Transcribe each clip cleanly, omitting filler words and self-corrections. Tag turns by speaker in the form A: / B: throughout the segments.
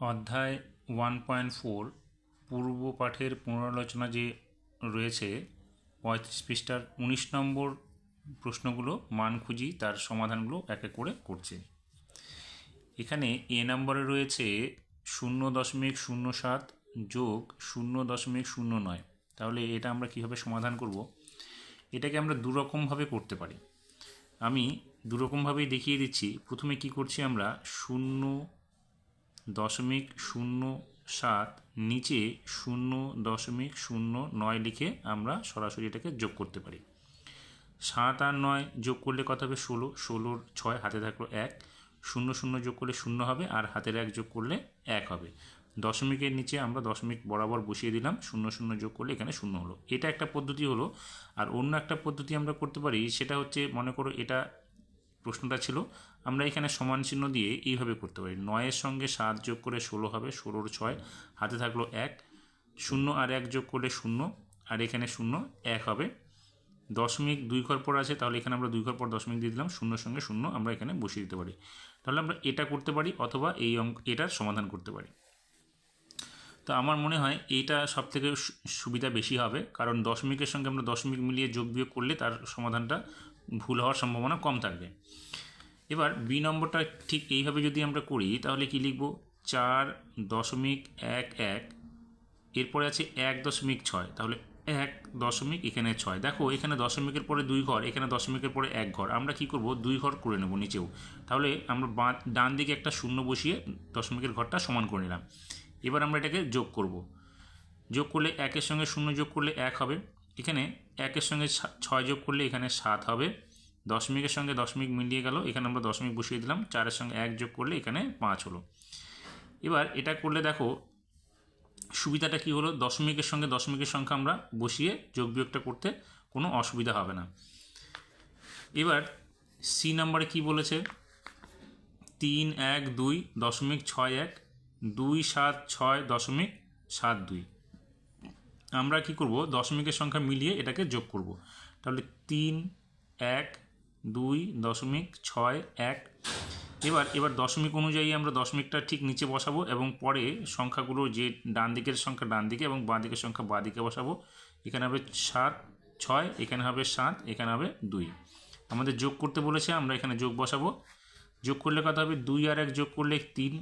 A: অধ্যায় 1.4 পূর্ব পাঠের পুনরালোচনা যে রয়েছে 35 পৃষ্ঠার 19 নম্বর প্রশ্নগুলো মান খুঁজি তার সমাধানগুলো এক এক করে করছে। এখানে এ নম্বরে রয়েছে 0.07 যোগ 0.09। তাহলে এটা আমরা কিভাবে সমাধান করব? এটাকে আমরা দুরকমভাবে করতে পারি। আমি দুরকমভাবেই দেখিয়ে দিচ্ছি। প্রথমে কি করছি আমরা 0.07 নিচে 0.09 লিখে আমরা সরাসরি এটাকে যোগ করতে পারি। 7 আর 9 যোগ করলে কত হবে? 16। 16 6 হাতে থাকলো 1, 0 0 যোগ করলে 0 হবে, আর হাতের 1 যোগ করলে 1 হবে। দশমিকের নিচে আমরা দশমিক বরাবর বসিয়ে দিলাম, 0 0 যোগ করলে এখানে 0 হলো। এটা একটা পদ্ধতি হলো। আর অন্য একটা পদ্ধতি আমরা করতে পারি, সেটা হচ্ছে, মনে করো এটা প্রশ্নটা ছিল, আমরা এখানে সমান চিহ্ন দিয়ে এইভাবে করতে পারি। 9-এর সঙ্গে 7 যোগ করে 16 হবে, 16 6 হাতে থাকলো 1, 0 আর 1 যোগ করলে 0, আর এখানে 0 1 হবে। দশমিক 2 ঘর পর আছে, তাহলে এখানে আমরা 2 ঘর পর দশমিক দিয়ে দিলাম, 0 সঙ্গে 0 আমরা এখানে বসিয়ে দিতে পারি। তাহলে আমরা এটা করতে পারি, অথবা এই এটার সমাধান করতে পারি। তো আমার মনে হয় এইটা সবথেকে সুবিধা বেশি হবে, কারণ দশমিকের সঙ্গে আমরা দশমিক মিলিয়ে যোগ বিয়োগ করলে তার সমাধানটা ভুল হওয়ার সম্ভাবনা কম থাকবে। এবার বি নম্বরটা ঠিক এইভাবে যদি আমরা করি, তাহলে কি লিখব? 4.11, এরপরে আছে 1.6, তাহলে 1 এখানে 6। দেখো এখানে দশমিকের পরে 2 ঘর, এখানে দশমিকের পরে 1 ঘর। আমরা কি করব? 2 ঘর করে নেব নিচেও। তাহলে আমরা ডান দিকে একটা শূন্য বসিয়ে দশমিকের ঘরটা সমান করে নিলাম। এবার আমরা এটাকে যোগ করব। যোগ করলে 1-এর সঙ্গে 0 যোগ করলে 1 হবে। এখানে 1-এর সঙ্গে 6 যোগ করলে এখানে 7 হবে। দশমিকের সঙ্গে দশমিক মিলিয়ে গেল, এখানে আমরা দশমিক বসিয়ে দিলাম। 4-এর সঙ্গে 1 যোগ করলে এখানে 5 হলো। এবার এটা করলে দেখো সুবিধাটা কি হলো? দশমিকের সঙ্গে দশমিকের সংখ্যা আমরা বসিয়ে যোগ বিয়োগটা করতে কোনো অসুবিধা হবে না। এবার সি নাম্বারে কি বলেছে? 312.61 276.72। আমরা কি করব? দশমিকের সংখ্যা মিলিয়ে এটাকে যোগ করব। তাহলে 312.61। এবার দশমিক অনুযায়ী আমরা দশমিকটা ঠিক নিচে বসাবো, এবং পরে সংখ্যাগুলো যে ডান দিকের সংখ্যা ডান দিকে এবং বাঁ দিকের সংখ্যা বাঁ দিকে বসাবো। এখানে হবে 7 6, এখানে হবে 7, এখানে হবে 2। আমাদের যোগ করতে বলেছে, আমরা এখানে যোগ বসাবো। যোগ করলে কত হবে? 2 আর 1 যোগ করলে 3,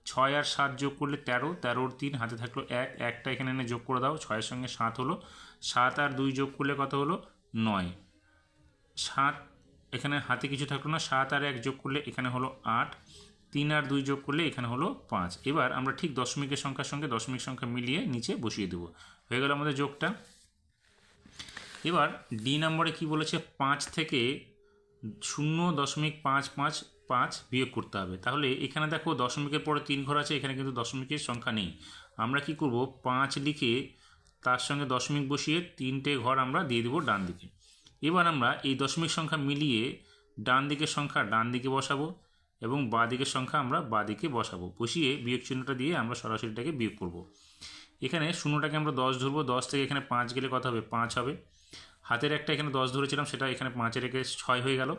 A: 6 আর 7 যোগ করলে 13, 13 3 হাতে থাকলো 1, 1টা এখানে এনে যোগ করে দাও। 6-এর সঙ্গে 7 হলো, 7 আর 2 যোগ করলে কত হলো? 9। 7 এখানে হাতে কিছু থাকলো না, 7 আর 1 যোগ করলে এখানে হলো 8, 3 আর 2 যোগ করলে এখানে হলো 5। এবার আমরা ঠিক দশমিকের সংখ্যার সঙ্গে দশমিক সংখ্যা মিলিয়ে নিচে বসিয়ে দেবো। হয়ে গেল আমাদের যোগটা। এবার ডি নম্বরে কি বলেছে? 5 থেকে 0.555 বিয়োগ করতে হবে। তাহলে এখানে দেখো দশমিকের পরে 3 ঘর আছে, এখানে কিন্তু দশমিকের সংখ্যা নেই। আমরা কি করব? 5 লিখে তার সঙ্গে দশমিক বসিয়ে 3টে ঘর আমরা দিয়ে দেবো ডান দিকে। এবার আমরা এই দশমিক সংখ্যা মিলিয়ে ডান দিকের সংখ্যা ডান দিকে বসাবো, এবং বাঁ দিকের সংখ্যা আমরা বাঁ দিকে বসাবো। বসিয়ে বিয়োগ চিহ্নটা দিয়ে আমরা সরাসরিটাকে বিয়োগ করব। এখানে শূন্যটাকে আমরা 10 ধরবো, 10 থেকে এখানে 5 গেলে কত হবে? 5 হবে। হাতের একটা এখানে 10 ধরেছিলাম, সেটা এখানে 5 রেখে 6 হয়ে গেল।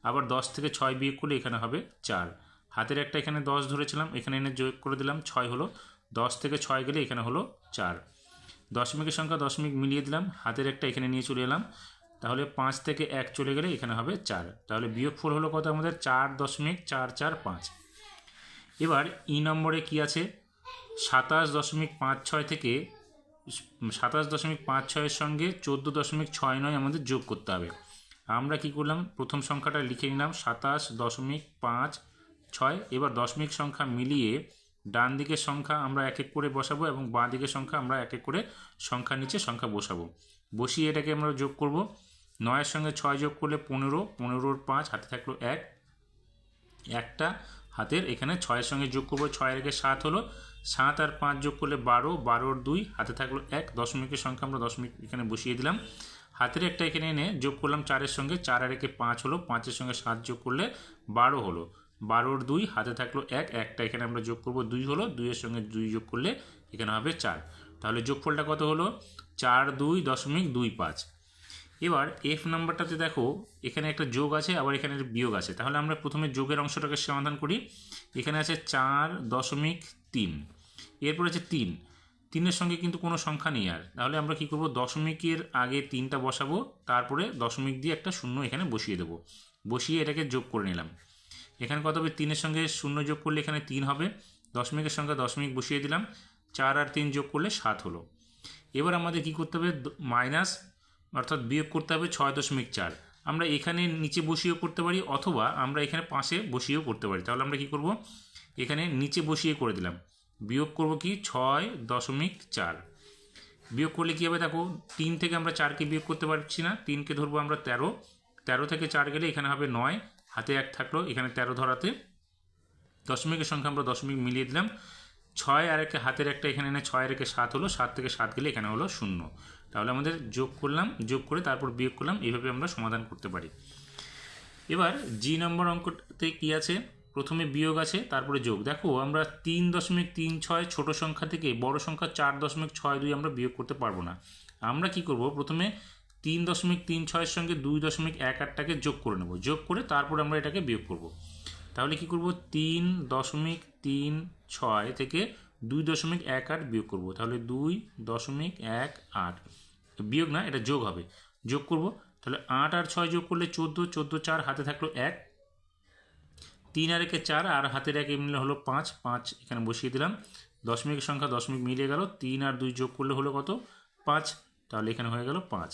A: আবার 10 থেকে 6 বিয়োগ করলে এখানে হবে 4। হাতের একটা এখানে 10 ধরেছিলাম, এখানে এনে যোগ করে দিলাম, 6 হলো। 10 থেকে 6 গেলে এখানে হলো 4। দশমিকের সংখ্যা দশমিক মিলিয়ে দিলাম, হাতের একটা এখানে নিয়ে চলে এলাম। তাহলে 5 থেকে 1 চলে গেলে এখানে হবে 4। তাহলে বিয়োগফল হলো কত আমাদের? 4.445। এবার ই নম্বরে কি আছে? 27.56 থেকে 27.56-এর সঙ্গে 14.69 আমাদের যোগ করতে হবে। আমরা কি করলাম? প্রথম সংখ্যাটা লিখে নিলাম 27.56। এবার দশমিক সংখ্যা মিলিয়ে ডান দিকের সংখ্যা আমরা এক এক করে বসাবো, এবং বাঁ দিকের সংখ্যা আমরা এক এক করে সংখ্যা নিচে সংখ্যা বসাবো। বসিয়ে এটাকে আমরা যোগ করব। 9-এর সঙ্গে 6 যোগ করলে 15, 15-র 5 হাতে থাকলো 1, একটা হাতের এখানে 6-এর সঙ্গে যোগ করবো, 6 রেখে 7 হলো। 7 আর 5 যোগ করলে 12, 12-র 2 হাতে থাকলো 1। দশমিকের সংখ্যা আমরা দশমিক এখানে বসিয়ে দিলাম। হাতের একটা এখানে এনে যোগ করলাম 4-এর সঙ্গে, 4 আর একে 5 হলো। 5-এর সঙ্গে 7 যোগ করলে 12 হলো। 12-র 2 হাতে থাকলো 1, একটা এখানে আমরা যোগ করবো, 2 হলো। 2-এর সঙ্গে 2 যোগ করলে এখানে হবে 4। তাহলে যোগফলটা কত হলো? 42.25। এবার এফ নাম্বারটাতে দেখো এখানে একটা যোগ আছে, আবার এখানে বিয়োগ আছে। তাহলে আমরা প্রথমে যোগের অংশটাকে সমাধান করি। এখানে আছে 4.4 3। এরপর আছে 3, 3-এর সঙ্গে কিন্তু কোনো সংখ্যা নেই আর, তাহলে আমরা কি করব, দশমিকের আগে 3টা বসাবো, তারপরে দশমিক দিয়ে একটা শূন্য এখানে বসিয়ে দেবো, বসিয়ে এটাকে যোগ করে নিলাম। এখানে কত হবে, 3-এর সঙ্গে 0 যোগ করলে এখানে 3 হবে, দশমিকের সঙ্গে দশমিক বসিয়ে দিলাম, 4 আর 3 যোগ করলে 7 হলো। এবার আমাদের কি করতে হবে, মাইনাস অর্থাৎ বিয়োগ করতে হবে 6.4। আমরা এখানে নিচে বসিয়েও করতে পারি, অথবা আমরা এখানে পাশে বসিয়েও করতে পারি। তাহলে আমরা কি করব, এখানে নিচে বসিয়ে করে দিলাম, বিয়োগ করব কি 6.4। বিয়োগ করলে কী হবে, দেখো 3 থেকে আমরা 4কে বিয়োগ করতে পারছি না, 3কে ধরবো আমরা 13, 13 থেকে 4 গেলে এখানে হবে 9, হাতে 1 থাকলো, এখানে 13 ধরাতে দশমিকের সংখ্যা আমরা দশমিক মিলিয়ে দিলাম, 6 আর একে হাতের একটা এখানে এনে 6 আর একে 7 হলো, 7 থেকে 7 গেলে এখানে হলো 0। তাহলে আমাদের যোগ করলাম, যোগ করে তারপর বিয়োগ করলাম, এইভাবে আমরা সমাধান করতে পারি। এবার জি নম্বর অঙ্কতে কি আছে, প্রথমে বিয়োগ আছে, তারপরে যোগ। দেখো আমরা 3.36 ছোট সংখ্যা থেকে বড় সংখ্যা 4.62 আমরা বিয়োগ করতে পারবো না। আমরা কি করব, প্রথমে 3.36-এর সঙ্গে 2.18টাকে যোগ করে নেব, যোগ করে তারপর আমরা এটাকে বিয়োগ করব। তাহলে কি করব, 3.36 থেকে 2.18 বিয়োগ করব, তাহলে 2.18 বিয়োগ না, এটা যোগ হবে, যোগ করব। তাহলে 8 আর 6 যোগ করলে 14, 14 4 হাতে থাকলো 1, 3 আর একে 4 আর হাতের 1 মিলে হলো 5, 5 এখানে বসিয়ে দিলাম, দশমিকের সংখ্যা দশমিক মিলিয়ে গেল, 3 আর 2 যোগ করলে হলো কত, 5, তাহলে এখানে হয়ে গেল 5।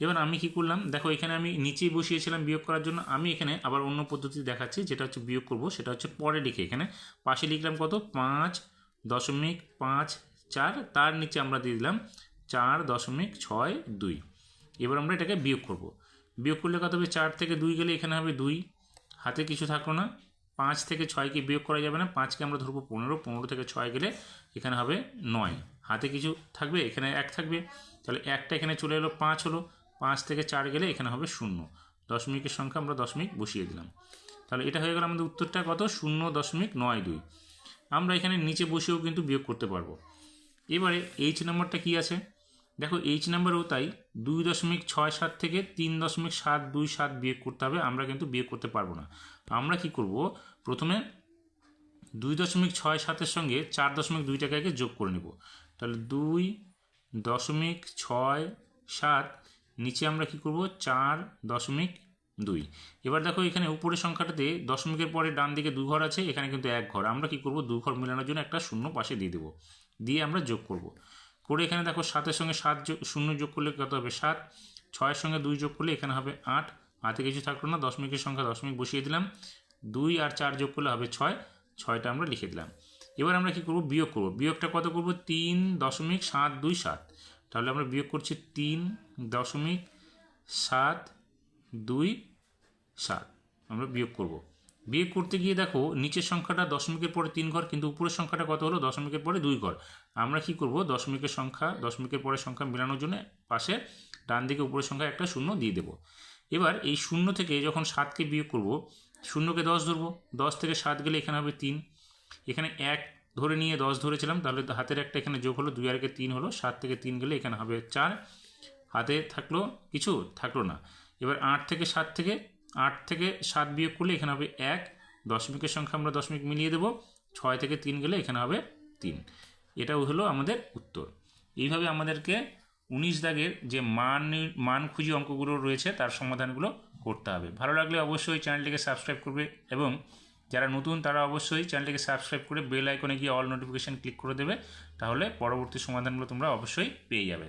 A: এবার আমি কি করলাম, দেখো এখানে আমি নিচেই বসিয়েছিলাম বিয়োগ করার জন্য, আমি এখানে আবার অন্য পদ্ধতি দেখাচ্ছি, যেটা হচ্ছে বিয়োগ করব, সেটা হচ্ছে পরে লিখে এখানে পাশে লিখলাম কত, 5.54, তার নিচে আমরা দিয়ে দিলাম 4.62। এবার আমরা এটাকে বিয়োগ করব, বিয়োগ করলে কত হবে, 4 থেকে 2 গেলে এখানে হবে 2, হাতে কিছু থাকলো না, 5 থেকে 6কে বিয়োগ করা যাবে না, 5কে আমরা ধরবো 15, 15 থেকে 6 গেলে এখানে হবে 9, হাতে কিছু থাকবে, এখানে 1 থাকবে, তাহলে 1টা এখানে চলে এলো, 5 হলো, 5 থেকে 4 গেলে এখানে হবে 0, দশমিকের সংখ্যা আমরা দশমিক বসিয়ে দিলাম। তাহলে এটা হয়ে গেল আমাদের উত্তরটা কত, 0.92। আমরা এখানে নিচে বসেও কিন্তু বিয়োগ করতে পারবো। এবারে এইচ নাম্বারটা কি আছে, দেখো এইচ নাম্বারও তাই, 2.67 থেকে 3.727 বিয়োগ করতে হবে, আমরা কিন্তু বিয়োগ করতে পারবো না। আমরা কি করব, প্রথমে 2.67-এর সঙ্গে 4.2টাকে যোগ করে নেব, তাহলে 2.67, নিচে আমরা কি করব, 4.2। এবার দেখো এখানে উপরের সংখ্যাটাতে দশমিকের পরে ডান দিকে 2 ঘর আছে, এখানে কিন্তু 1 ঘর, আমরা কি করব, 2 ঘর মেলানোর জন্য একটা শূন্য পাশে দিয়ে দেবো, দিয়ে আমরা যোগ করব, করে এখানে দেখো 7-এর সঙ্গে 7 শূন্য যোগ করলে কত হবে, 7, 6-এর সঙ্গে 2 যোগ করলে এখানে হবে 8, হাতে কিছু থাকলো না, দশমিকের সংখ্যা দশমিক বসিয়ে দিলাম, 2 আর 4 যোগ করলে হবে 6, 6টা আমরা লিখে দিলাম। এবার আমরা কি করব, বিয়োগ করব, বিয়োগটা কত করব, 3.727, তাহলে আমরা বিয়োগ করছি 3.727 আমরা বিয়োগ করব। বিয়োগ করতে গিয়ে দেখো নিচের সংখ্যাটা দশমিকের পরে 3 ঘর, কিন্তু উপরের সংখ্যাটা কত হলো, দশমিকের পরে 2 ঘর। আমরা কি করব, দশমিকের পরে সংখ্যা মেলানোর জন্য পাশে ডান দিকে উপরের সংখ্যা একটা শূন্য দিয়ে দেবো। এবার এই শূন্য থেকে যখন 7কে বিয়োগ করব, শূন্যকে 10 ধরবো, 10 থেকে 7 গেলে এখানে হবে 3, এখানে 1 ধরে নিয়ে 10 ধরেছিলাম, তাহলে হাতের একটা এখানে যোগ হলো, 2 আর একে 3 হলো, 7 থেকে 3 গেলে এখানে হবে 4, হাতে থাকলো কিছু থাকলো না। এবার 8 থেকে 7 বিয়োগ করলে এখানে হবে 1, দশমিকের সংখ্যা আমরা দশমিক মিলিয়ে দেবো, 6 থেকে 3 গেলে এখানে হবে 3। এটাও হলো আমাদের উত্তর। এইভাবে আমাদেরকে 19 দাগের যে মান খুঁজি অঙ্কগুলো রয়েছে তার সমাধানগুলো করতে হবে। ভালো লাগলে অবশ্যই চ্যানেলটিকে সাবস্ক্রাইব করবে, এবং যারা নতুন তারা অবশ্যই চ্যানেলটিকে সাবস্ক্রাইব করে বেল আইকনে গিয়ে অল নোটিফিকেশান ক্লিক করে দেবে, তাহলে পরবর্তী সমাধানগুলো তোমরা অবশ্যই পেয়ে যাবে।